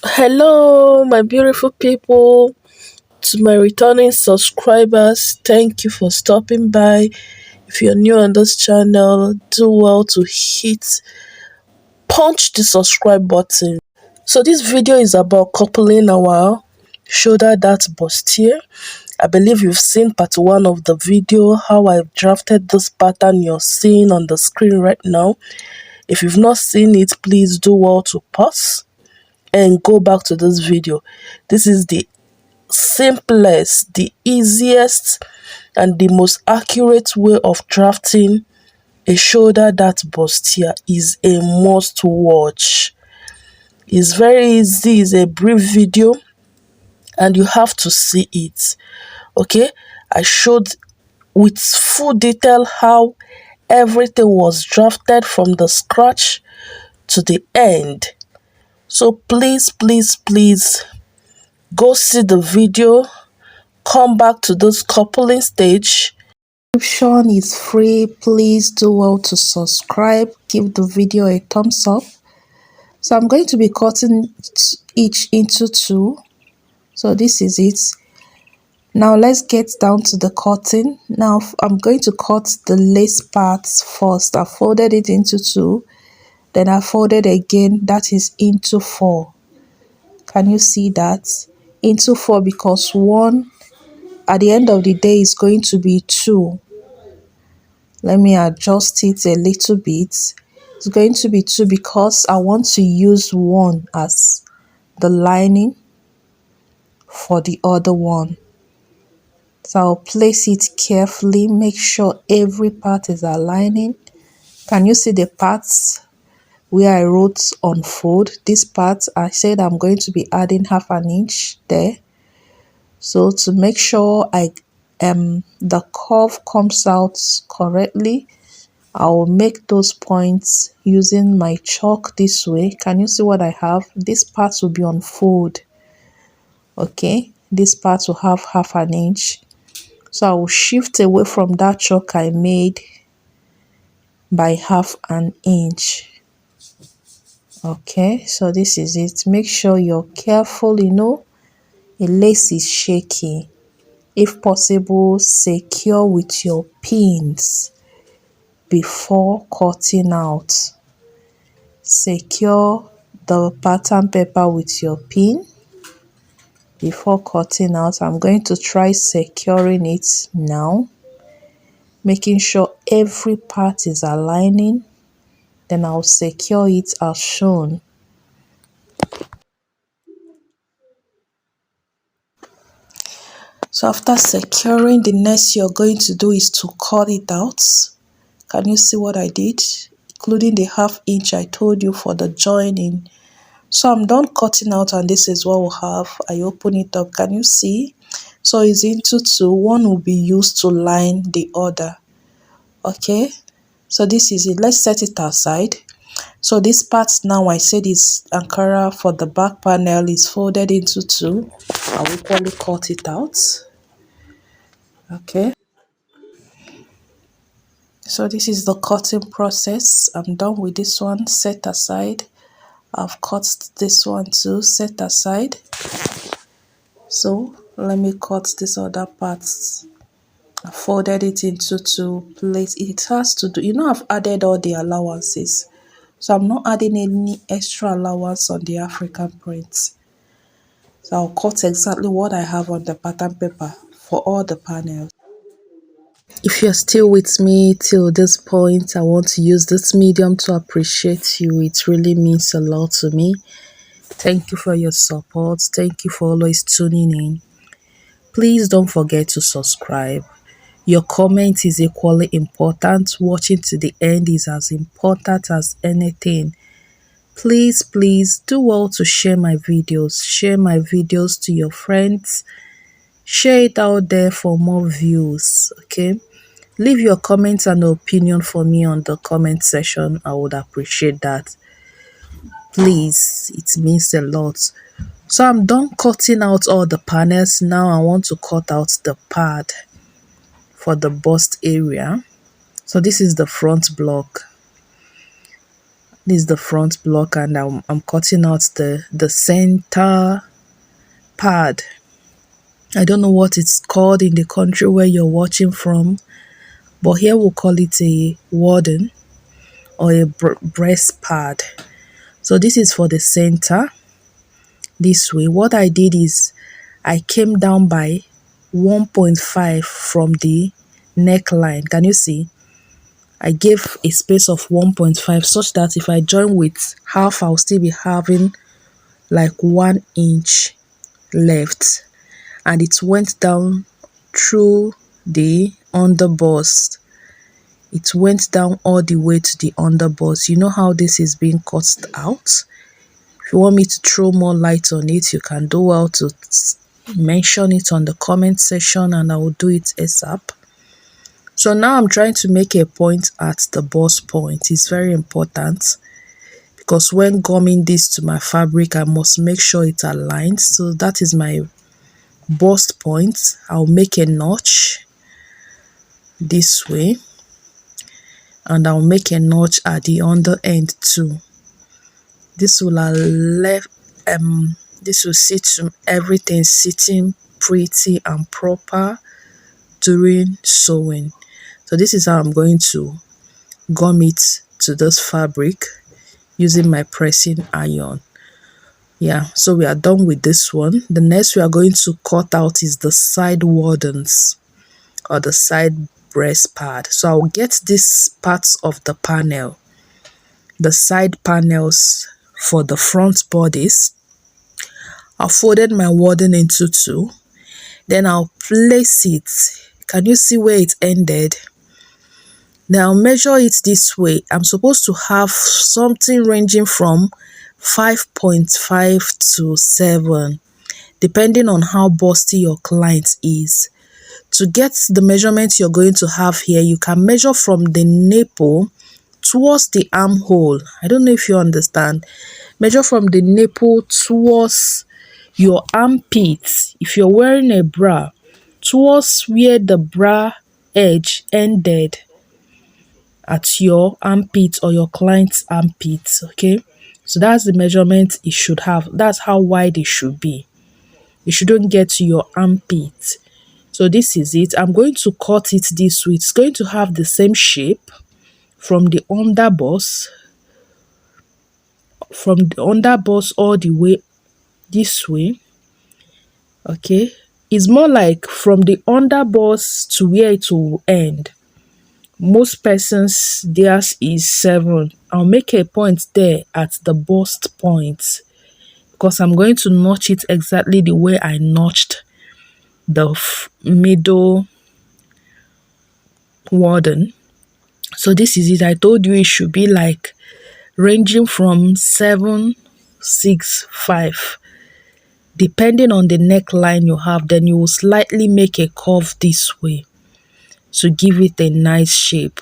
Hello, my beautiful people. To my returning subscribers, thank you for stopping by. If you're new on this channel, do well to punch the subscribe button. So, this video is about coupling our shoulder dart bustier. I believe you've seen part one of the video, how I've drafted this pattern you're seeing on the screen right now. If you've not seen it, please do well to pause and go back to this video. This is the simplest, the easiest, and the most accurate way of drafting a shoulder dart bustier. Is a must watch. It's very easy, it's a brief video, and you have to see it. Okay, I showed with full detail how everything was drafted from the scratch to the end. So please go see the video, come back to this coupling stage. Subscription is free. Please do well to subscribe, give the video a thumbs up. So I'm going to be cutting each into two. So this is it. Now let's get down to the cutting. Now I'm going to cut the lace parts first. I folded it into two, then I folded again, that is into four. Can you see that? Into four, because one at the end of the day is going to be two. Let me adjust it a little bit. It's going to be two because I want to use one as the lining for the other one. So I'll place it carefully, make sure every part is aligning. Can you see the parts where I wrote unfold? This part I said I'm going to be adding 1/2 inch there. So to make sure the curve comes out correctly, I will make those points using my chalk this way. Can you see what I have? This part will be unfold. Okay, this part will have 1/2 inch. So I will shift away from that chalk I made by 1/2 inch. Okay, so this is it. Make sure you're careful, a lace is shaky. If possible, secure with your pins before cutting out. Secure the pattern paper with your pin before cutting out. I'm going to try securing it now, making sure every part is aligning. Then I'll secure it as shown. So after securing, the next you're going to do is to cut it out. Can you see what I did? Including the 1/2 inch I told you for the joining. So I'm done cutting out, and this is what we'll have. I open it up. Can you see? So it's into two. One will be used to line the other. Okay, so this is it. Let's set it aside. So this part now I said is Ankara for the back panel is folded into two. I'll equally cut it out. Okay, so this is the cutting process. I'm done with this one. Set aside. I've cut this one too. Set aside. So let me cut this other part. I folded it into two plates. It has to do, I've added all the allowances. So I'm not adding any extra allowance on the African print. So I'll cut exactly what I have on the pattern paper for all the panels. If you're still with me till this point, I want to use this medium to appreciate you. It really means a lot to me. Thank you for your support. Thank you for always tuning in. Please don't forget to subscribe. Your comment is equally important. Watching to the end is as important as anything. Please do well to share my videos. Share my videos to your friends. Share it out there for more views. Okay, leave your comments and opinion for me on the comment section. I would appreciate that. Please, it means a lot. So I'm done cutting out all the panels. Now I want to cut out the pad for the bust area. So this is the front block. This is the front block, and I'm cutting out the center pad. I don't know what it's called in the country where you're watching from, but here we'll call it a warden or a breast pad. So this is for the center. This way, what I did is I came down by 1.5 from the neckline. Can you see? I gave a space of 1.5 such that if I join with half, I'll still be having like 1 inch left, and it went down through the underbust. It went down all the way to the underbust. You know how this is being cut out? If you want me to throw more light on it, you can do well to mention it on the comment section, and I will do it ASAP. So now I'm trying to make a point at the bust point. It's very important because when gumming this to my fabric, I must make sure it aligns. So that is my bust point. I'll make a notch this way, and I'll make a notch at the under end too. This will this will sit to everything sitting pretty and proper during sewing. So this is how I'm going to gum it to this fabric using my pressing iron. Yeah, so we are done with this one. The next we are going to cut out is the side wardens or the side breast pad. So I'll get these parts of the panel, the side panels for the front bodies. I folded my warden into two. Then I'll place it. Can you see where it ended? Now I'll measure it this way. I'm supposed to have something ranging from 5.5 to 7, depending on how busty your client is. To get the measurement you're going to have here, you can measure from the nipple towards the armhole. I don't know if you understand. Measure from the nipple towards your armpits. If you're wearing a bra, towards where the bra edge ended at your armpit or your client's armpits. Okay, so that's the measurement it should have. That's how wide it should be. It shouldn't get to your armpit. So this is it. I'm going to cut it this way. It's going to have the same shape from the underbust, all the way this way. Okay, it's more like from the underbust to where it will end. Most persons theirs is 7. I'll make a point there at the bust point because I'm going to notch it exactly the way I notched the middle warden. So this is it. I told you it should be like ranging from 7, 6, 5. Depending on the neckline you have, then you will slightly make a curve this way to give it a nice shape.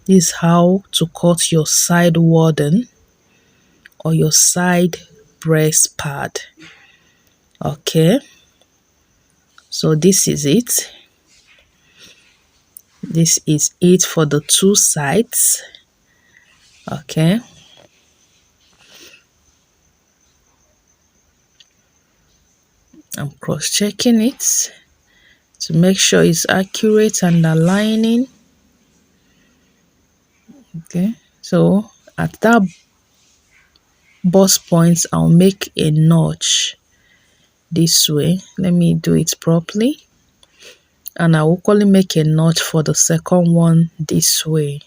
This is how to cut your side warden or your side breast pad. Okay, so this is it. This is it for the two sides. Okay, I'm cross-checking it to make sure it's accurate and aligning. Okay, so at that bust point, I'll make a notch this way. Let me do it properly. And I will equally make a notch for the second one this way.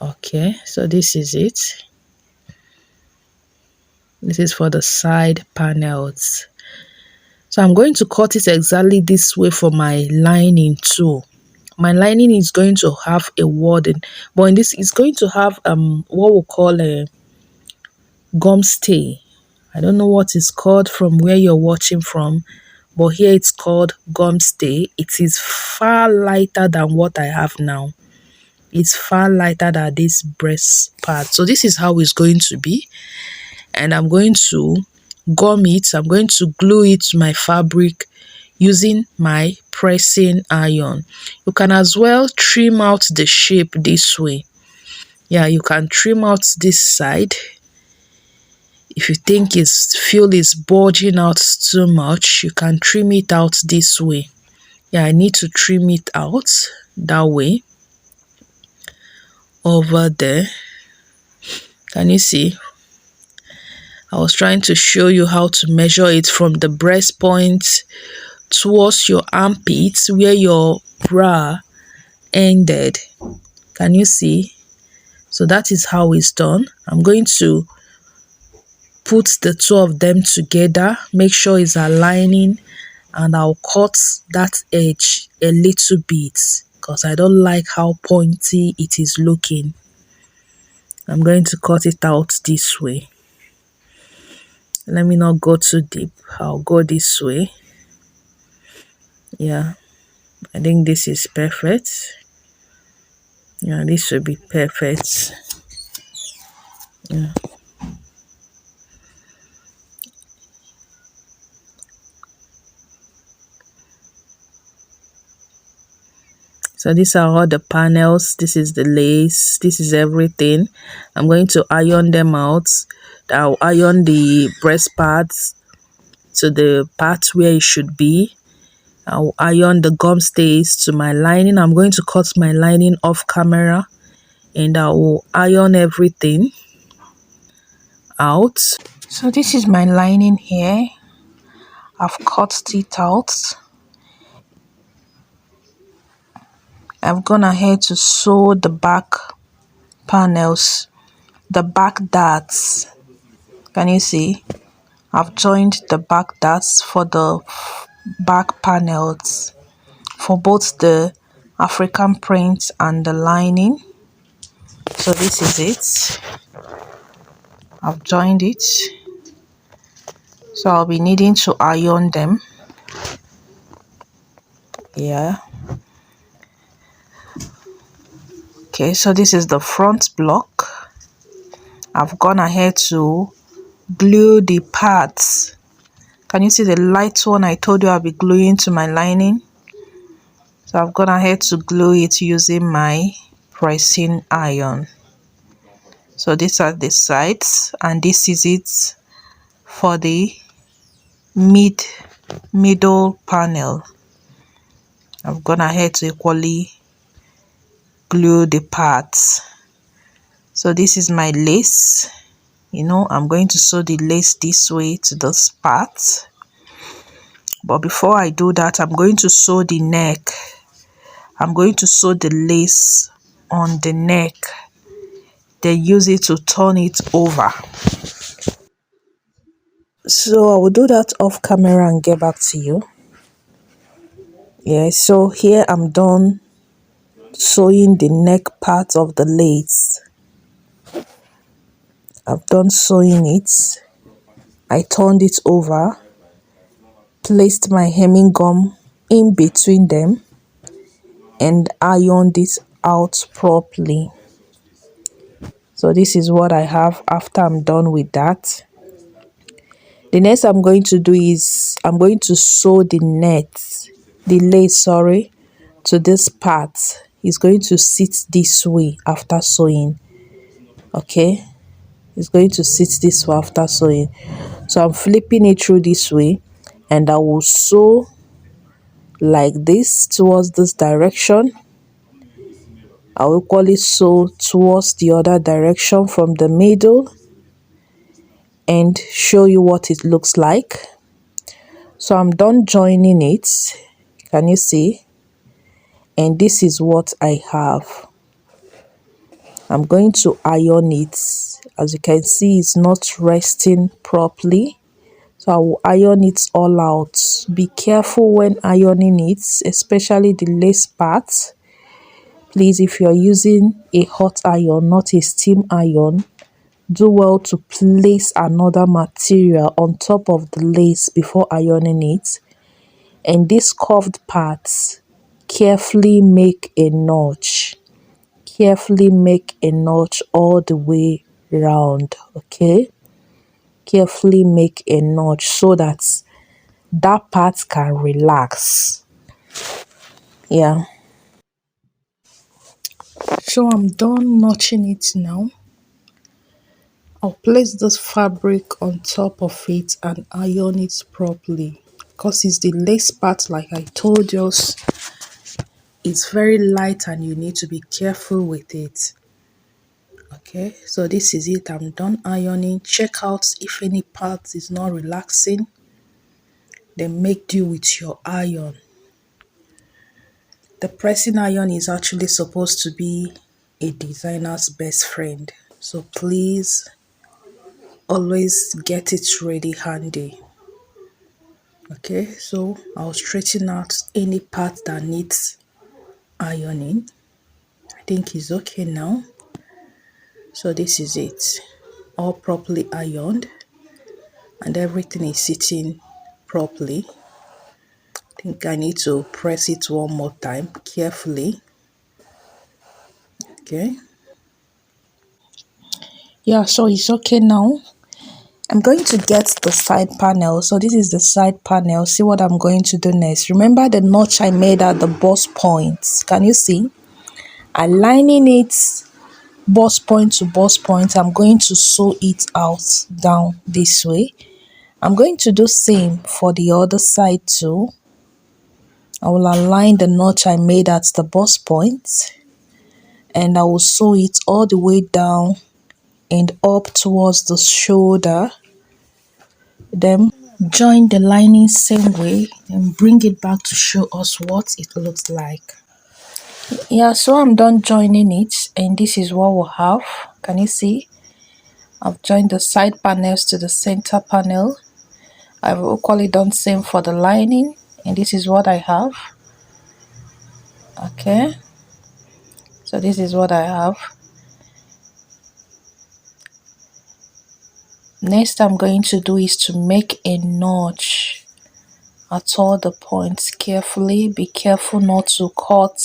Okay, so this is it. This is for the side panels. So I'm going to cut it exactly this way for my lining too. My lining is going to have a warden, but in this it's going to have what we call a gum stay. I don't know what it's called from where you're watching from, but here it's called gum stay. It is far lighter than what I have now. It's far lighter than this breast part. So this is how it's going to be, and I'm going to gum it. I'm going to glue it to my fabric using my pressing iron. You can as well trim out the shape this way. Yeah, you can trim out this side. If you think feel it's bulging out too much, you can trim it out this way. Yeah, I need to trim it out that way. Over there, can you see? I was trying to show you how to measure it from the breast point towards your armpits where your bra ended. Can you see? So that is how it's done. I'm going to put the two of them together, make sure it's aligning, and I'll cut that edge a little bit because I don't like how pointy it is looking. I'm going to cut it out this way. Let me not go too deep. I'll go this way. Yeah, I think this is perfect. Yeah, this will be perfect. Yeah. So these are all the panels. This is the lace. This is everything. I'm going to iron them out. I'll iron the breast parts to the part where it should be. I'll iron the gum stays to my lining. I'm going to cut my lining off camera and I will iron everything out. So this is my lining here. I've cut it out. I've gone ahead to sew the back panels, the back darts. Can you see? I've joined the back darts for the back panels for both the African print and the lining. So this is it. I've joined it. So I'll be needing to iron them. Yeah. Okay, so this is the front block. I've gone ahead to glue the parts. Can you see the light one I told you I'll be gluing to my lining? So I've gone ahead to glue it using my pressing iron. So these are the sides and this is it for the middle panel. I've gone ahead to equally glue the parts. So this is my lace. I'm going to sew the lace this way to this part. But before I do that, I'm going to sew the neck. I'm going to sew the lace on the neck. Then use it to turn it over. So I will do that off camera and get back to you. Yeah, so here I'm done sewing the neck part of the lace. I've done sewing it. I turned it over, placed my hemming gum in between them, and ironed it out properly. So this is what I have after I'm done with that. The next I'm going to do is I'm going to sew the lace, to this part. It's going to sit this way after sewing. Okay, it's going to sit this way after sewing. So I'm flipping it through this way and I will sew like this towards this direction. I will equally sew towards the other direction from the middle and show you what it looks like. So I'm done joining it. Can you see? And this is what I have. I'm going to iron it. As you can see, it's not resting properly. So I will iron it all out. Be careful when ironing it, especially the lace part. Please, if you're using a hot iron, not a steam iron, do well to place another material on top of the lace before ironing it. And this curved part, carefully make a notch. Carefully make a notch all the way round, okay? Carefully make a notch so that that part can relax. Yeah. So I'm done notching it now. I'll place this fabric on top of it and iron it properly, because it's the lace part, like I told you. It's very light and you need to be careful with it. Okay, so this is it. I'm done ironing. Check out if any part is not relaxing, then make do with your iron. The pressing iron is actually supposed to be a designer's best friend, so please always get it ready handy. Okay, so I'll straighten out any part that needs ironing. I think it's okay now. So this is it, all properly ironed and everything is sitting properly. I think I need to press it one more time carefully. Okay, yeah, so it's okay now. I'm going to get the side panel. So this is the side panel. See what I'm going to do next. Remember the notch I made at the bust points? Can you see? Aligning it bust point to bust point. I'm going to sew it out down this way. I'm going to do same for the other side too. I will align the notch I made at the bust point and I will sew it all the way down and up towards the shoulder. Then join the lining same way and bring it back to show us what it looks like. Yeah, so I'm done joining it and this is what we'll have. Can you see? I've joined the side panels to the center panel. I've equally done same for the lining and this is what I have. Okay, so this is what I have. Next I'm going to do is to make a notch at all the points carefully. Be careful not to cut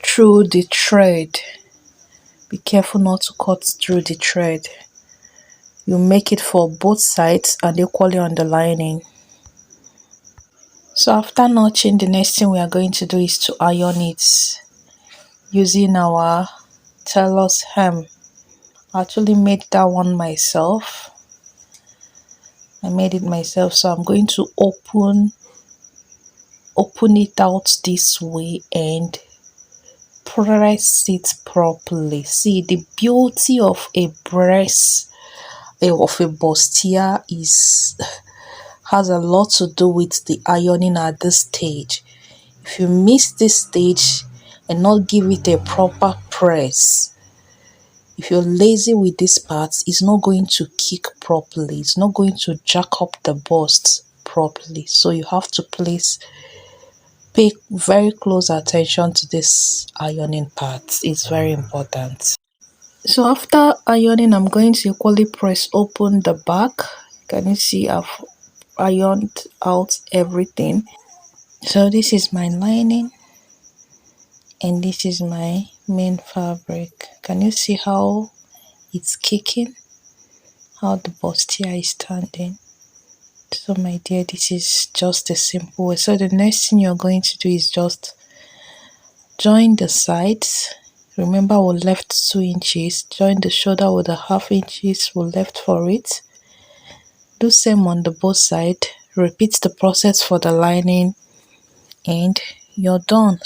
through the thread. Be careful not to cut through the thread. You make it for both sides and equally on the lining. So after notching, the next thing we are going to do is to iron it using our tailor's hem. I actually made that one myself. I made it myself, so I'm going to open it out this way and press it properly. See, the beauty of a breast of a bustier has a lot to do with the ironing at this stage. If you miss this stage and not give it a proper press, if you're lazy with this part, it's not going to kick properly. It's not going to jack up the bust properly. So you have to pay very close attention to this ironing part. It's very important. So after ironing, I'm going to equally press open the back. Can you see I've ironed out everything? So this is my lining and this is my main fabric. Can you see how it's kicking? How the bustier is standing? So my dear, this is just a simple way. So the next thing you're going to do is just join the sides. Remember we left 2 inches. Join the shoulder with the half inches we left for it. Do same on the both side. Repeat the process for the lining and you're done.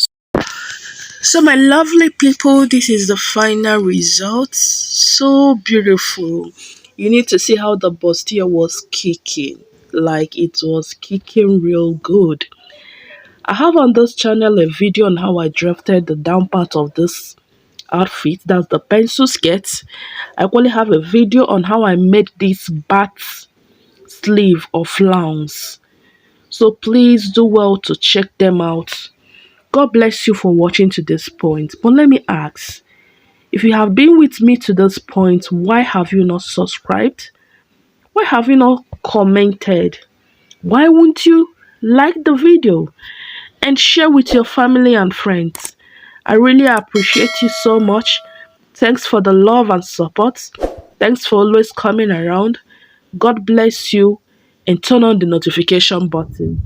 So my lovely people, this is the final result. So beautiful. You need to see how the bustier was kicking. Like it was kicking real good. I have on this channel a video on how I drafted the down part of this outfit. That's the pencil skirt. I actually have a video on how I made this bat sleeve or flounce. So please do well to check them out. God bless you for watching to this point. But let me ask, if you have been with me to this point, why have you not subscribed? Why have you not commented? Why won't you like the video and share with your family and friends? I really appreciate you so much. Thanks for the love and support. Thanks for always coming around. God bless you and turn on the notification button.